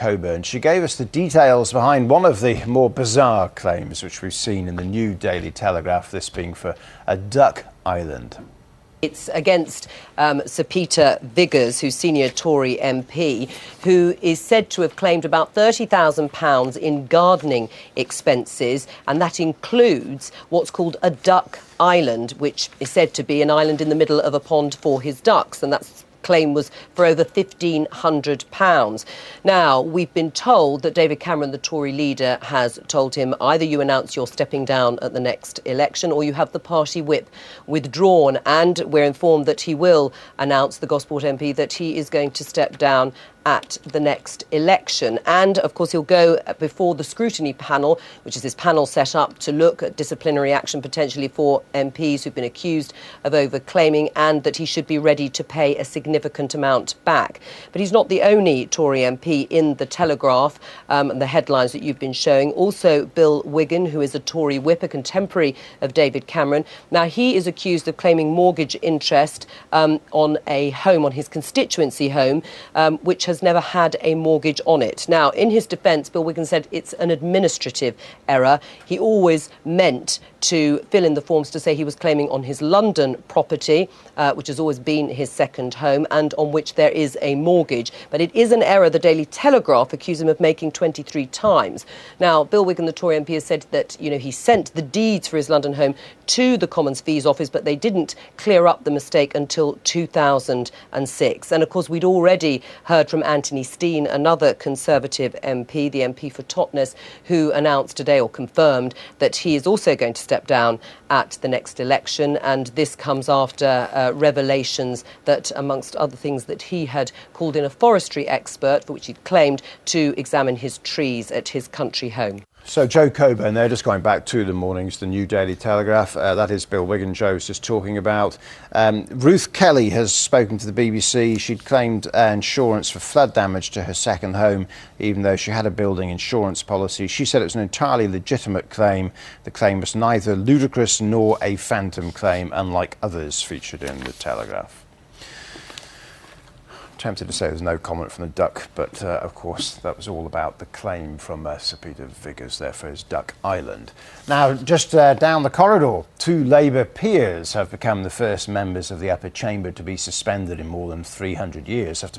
Coburn. She gave us the details behind one of the more bizarre claims which we've seen in the new Daily Telegraph, this being for a duck island. It's against Sir Peter Viggers, who's senior Tory MP, who is said to have claimed about £30,000 in gardening expenses, and that includes what's called a duck island, which is said to be an island in the middle of a pond for his ducks, and that's claim was for over £1,500. Now, we've been told that David Cameron, the Tory leader, has told him either you announce you're stepping down at the next election or you have the party whip withdrawn. And we're informed that he will announce, the Gosport MP, that he is going to step down at the next election. And, of course, he'll go before the scrutiny panel, which is this panel set up to look at disciplinary action potentially for MPs who've been accused of overclaiming, and that he should be ready to pay a significant amount back. But he's not the only Tory MP in the Telegraph, and the headlines that you've been showing. Also, Bill Wiggin, who is a Tory whip, a contemporary of David Cameron. Now, he is accused of claiming mortgage interest on a home, on his constituency home, which has never had a mortgage on it. Now, in his defence, Bill Wiggin said it's an administrative error. He always meant to fill in the forms to say he was claiming on his London property, which has always been his second home, and on which there is a mortgage. But it is an error the Daily Telegraph accused him of making 23 times. Now, Bill Wiggin, the Tory MP, has said that, he sent the deeds for his London home to the Commons Fees Office, but they didn't clear up the mistake until 2006. And, of course, we'd already heard from Anthony Steen, another Conservative MP, the MP for Totnes, who announced today, or confirmed, that he is also going to step down at the next election. And this comes after revelations that, amongst other things, that he had called in a forestry expert, for which he'd claimed, to examine his trees at his country home. So Joe Coburn there, just going back to the mornings, the new Daily Telegraph, that is Bill Wiggin. Joe's just talking about. Ruth Kelly has spoken to the BBC. She'd claimed insurance for flood damage to her second home, even though she had a building insurance policy. She said it was an entirely legitimate claim. The claim was neither ludicrous nor a phantom claim, unlike others featured in the Telegraph. Tempted to say there's no comment from the duck, but of course that was all about the claim from Sir Peter Viggers there for his duck island. Now, just down the corridor, 2 Labour peers have become the first members of the upper chamber to be suspended in more than 300 years after